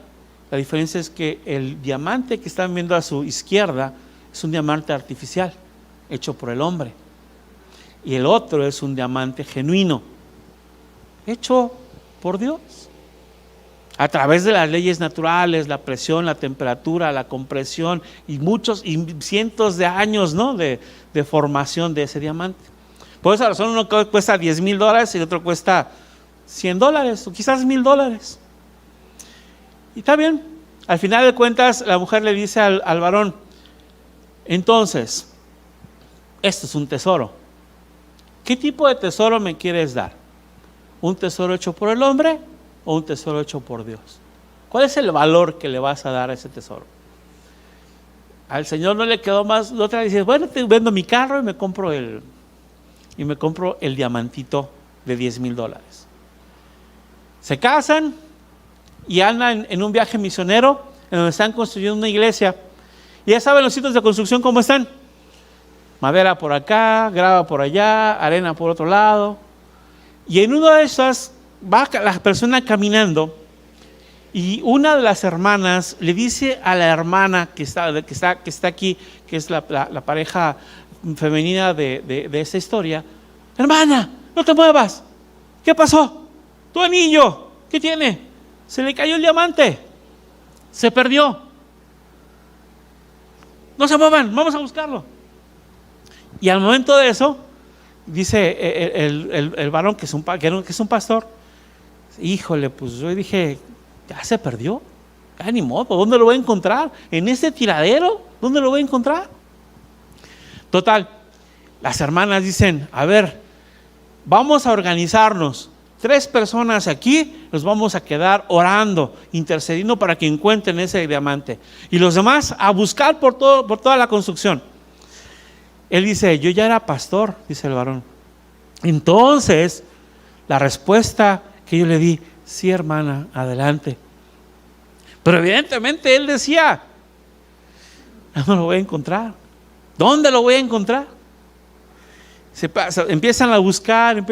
La diferencia es que el diamante que están viendo a su izquierda es un diamante artificial, hecho por el hombre. Y el otro es un diamante genuino, hecho por Dios. A través de las leyes naturales, la presión, la temperatura, la compresión y cientos de años, ¿no?, de formación de ese diamante. Por esa razón uno cuesta $10,000 y el otro cuesta $100 o quizás $1,000. Y está bien. Al final de cuentas la mujer le dice al varón, entonces, esto es un tesoro. ¿Qué tipo de tesoro me quieres dar? ¿Un tesoro hecho por el hombre o un tesoro hecho por Dios? ¿Cuál es el valor que le vas a dar a ese tesoro? Al Señor no le quedó más. La otra dice, bueno, te vendo mi carro y me compro el diamantito de $10,000. Se casan y andan en un viaje misionero en donde están construyendo una iglesia. Y ya saben los sitios de construcción cómo están. Madera por acá, grava por allá, arena por otro lado. Y en una de esas va la persona caminando y una de las hermanas le dice a la hermana que está aquí, que es la pareja femenina de esa historia, hermana, no te muevas. ¿Qué pasó? Tu anillo, ¿qué tiene? Se le cayó el diamante, se perdió. No se muevan, vamos a buscarlo. Y al momento de eso, dice el varón que es un pastor, híjole, pues yo dije, ya se perdió, ya ni modo, ¿dónde lo voy a encontrar? ¿En ese tiradero? ¿Dónde lo voy a encontrar? Total, las hermanas dicen, a ver, vamos a organizarnos, 3 personas aquí, nos vamos a quedar orando, intercediendo para que encuentren ese diamante. Y los demás a buscar por toda la construcción. Él dice, yo ya era pastor, dice el varón. Entonces, la respuesta que yo le di, sí, hermana, adelante. Pero evidentemente él decía, no lo voy a encontrar. ¿Dónde lo voy a encontrar? Empiezan a buscar,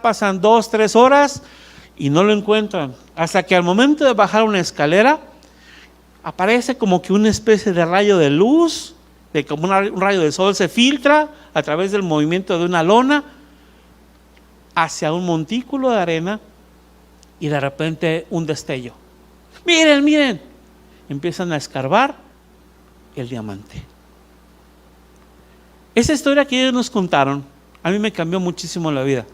pasan 2, 3 horas y no lo encuentran. Hasta que al momento de bajar una escalera, aparece como que una especie de rayo de luz, como un rayo de sol se filtra a través del movimiento de una lona hacia un montículo de arena y de repente un destello. Miren, empiezan a escarbar el diamante. Esa historia que ellos nos contaron a mí me cambió muchísimo la vida,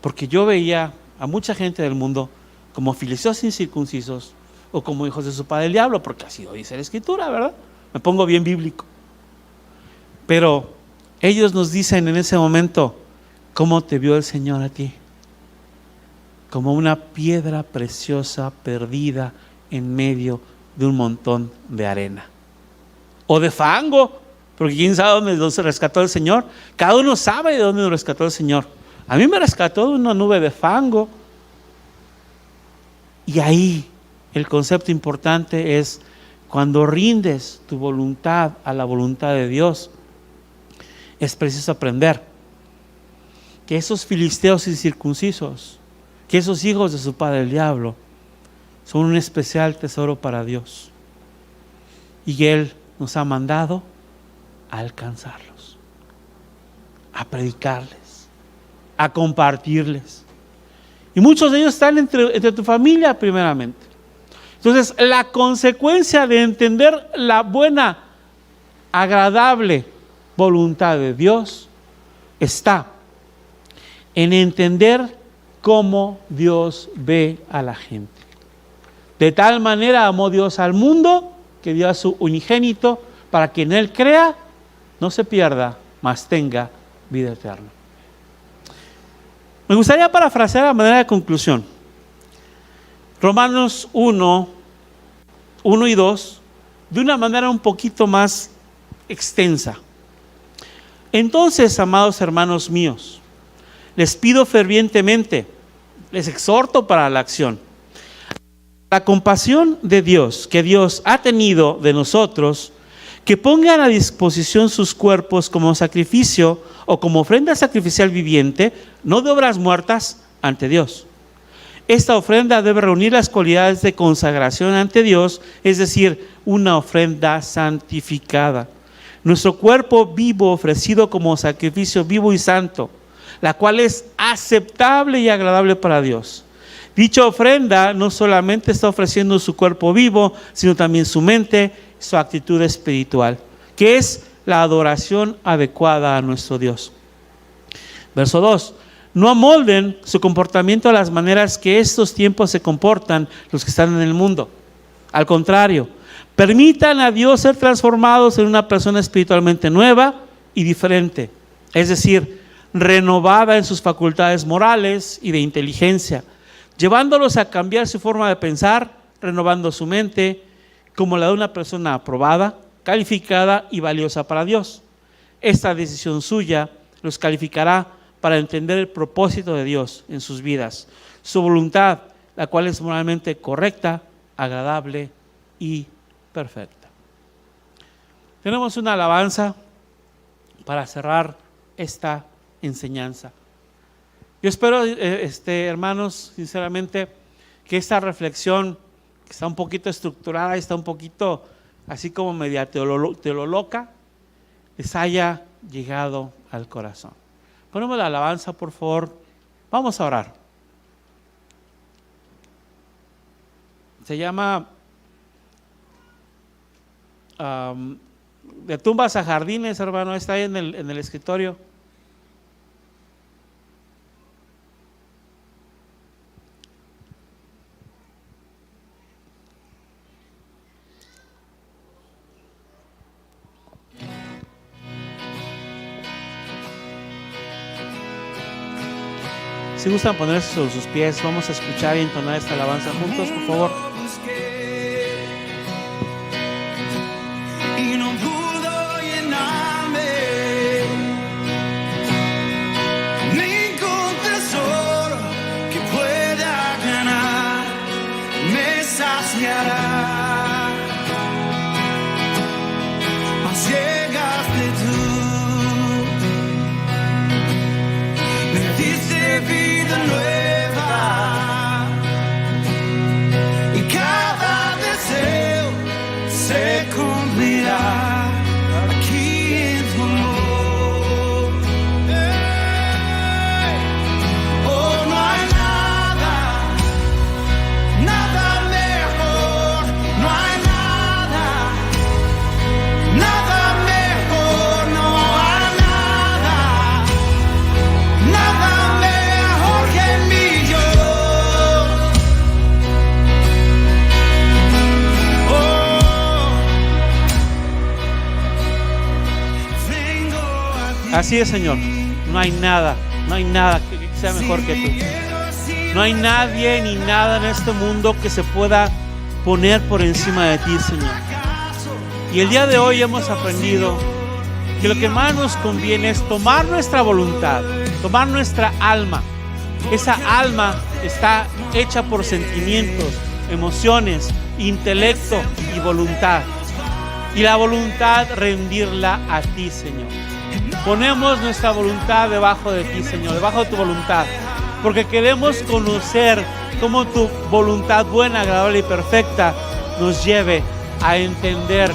porque yo veía a mucha gente del mundo como filisteos incircuncisos o como hijos de su padre el diablo, porque así lo dice la escritura, ¿verdad? Me pongo bien bíblico. Pero ellos nos dicen en ese momento, ¿cómo te vio el Señor a ti? Como una piedra preciosa perdida en medio de un montón de arena. O de fango, porque quién sabe dónde se rescató el Señor. Cada uno sabe de dónde nos rescató el Señor. A mí me rescató de una nube de fango. Y ahí el concepto importante es, cuando rindes tu voluntad a la voluntad de Dios, es preciso aprender que esos filisteos incircuncisos, que esos hijos de su padre el diablo, son un especial tesoro para Dios. Y Él nos ha mandado a alcanzarlos, a predicarles, a compartirles. Y muchos de ellos están entre tu familia primeramente. Entonces, la consecuencia de entender la buena, agradable voluntad de Dios está en entender cómo Dios ve a la gente. De tal manera amó Dios al mundo que dio a su unigénito para que en Él crea, no se pierda, mas tenga vida eterna. Me gustaría parafrasear a manera de conclusión Romanos 1 y 2 de una manera un poquito más extensa. Entonces, amados hermanos míos, les pido fervientemente, les exhorto para la acción. La compasión de Dios que Dios ha tenido de nosotros, que pongan a disposición sus cuerpos como sacrificio o como ofrenda sacrificial viviente, no de obras muertas, ante Dios. Esta ofrenda debe reunir las cualidades de consagración ante Dios, es decir, una ofrenda santificada. Nuestro cuerpo vivo ofrecido como sacrificio vivo y santo, la cual es aceptable y agradable para Dios. Dicha ofrenda no solamente está ofreciendo su cuerpo vivo, sino también su mente, su actitud espiritual, que es la adoración adecuada a nuestro Dios. Verso 2. No amolden su comportamiento a las maneras que estos tiempos se comportan los que están en el mundo. Al contrario, permitan a Dios ser transformados en una persona espiritualmente nueva y diferente, es decir, renovada en sus facultades morales y de inteligencia, llevándolos a cambiar su forma de pensar, renovando su mente como la de una persona aprobada, calificada y valiosa para Dios. Esta decisión suya los calificará para entender el propósito de Dios en sus vidas, su voluntad, la cual es moralmente correcta, agradable y perfecta. Tenemos una alabanza para cerrar esta enseñanza. Yo espero, hermanos, sinceramente, que esta reflexión, que está un poquito estructurada, está un poquito así como media teológica, les haya llegado al corazón. Ponemos la alabanza, por favor. Vamos a orar. Se llama De tumbas a jardines, hermano. Está ahí en el escritorio. Si gustan ponerse sobre sus pies, vamos a escuchar y entonar esta alabanza juntos, por favor. Y no pudo llenarme ningún tesoro que pueda ganar, me saciará. Mas llegaste tú, me diste vida nueva y cada deseo se cumplirá aquí en tu amor. Oh, no hay nada, nada mejor, no hay nada, nada mejor, no hay nada, nada mejor que mi Dios. Así es, Señor. No hay nada que sea mejor que tú. No hay nadie ni nada en este mundo que se pueda poner por encima de ti, Señor. Y el día de hoy hemos aprendido que lo que más nos conviene es tomar nuestra voluntad, tomar nuestra alma. Esa alma está hecha por sentimientos, emociones, intelecto y voluntad. Y la voluntad rendirla a ti, Señor. Ponemos nuestra voluntad debajo de ti, Señor, debajo de tu voluntad. porque queremos conocer cómo tu voluntad buena, agradable y perfecta nos lleve a entender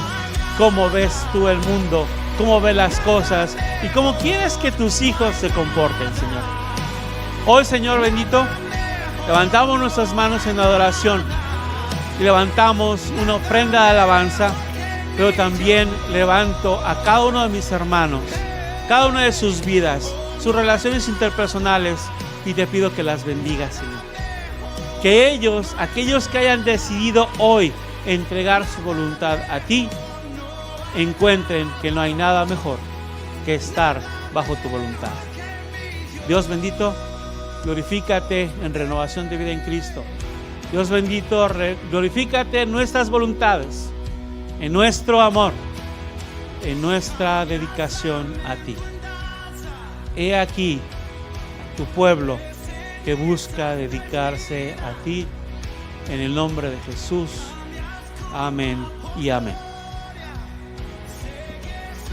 cómo ves tú el mundo, cómo ves las cosas y cómo quieres que tus hijos se comporten, Señor. Hoy, Señor bendito, levantamos nuestras manos en adoración y levantamos una ofrenda de alabanza, pero también levanto a cada uno de mis hermanos, cada una de sus vidas, sus relaciones interpersonales, y te pido que las bendigas, Señor. Que ellos, aquellos que hayan decidido hoy entregar su voluntad a ti, encuentren que no hay nada mejor que estar bajo tu voluntad. Dios bendito, glorifícate en renovación de vida en Cristo. Dios bendito, glorifícate en nuestras voluntades, en nuestro amor, en nuestra dedicación a ti. He aquí tu pueblo que busca dedicarse a ti, en el nombre de Jesús. Amén y amén.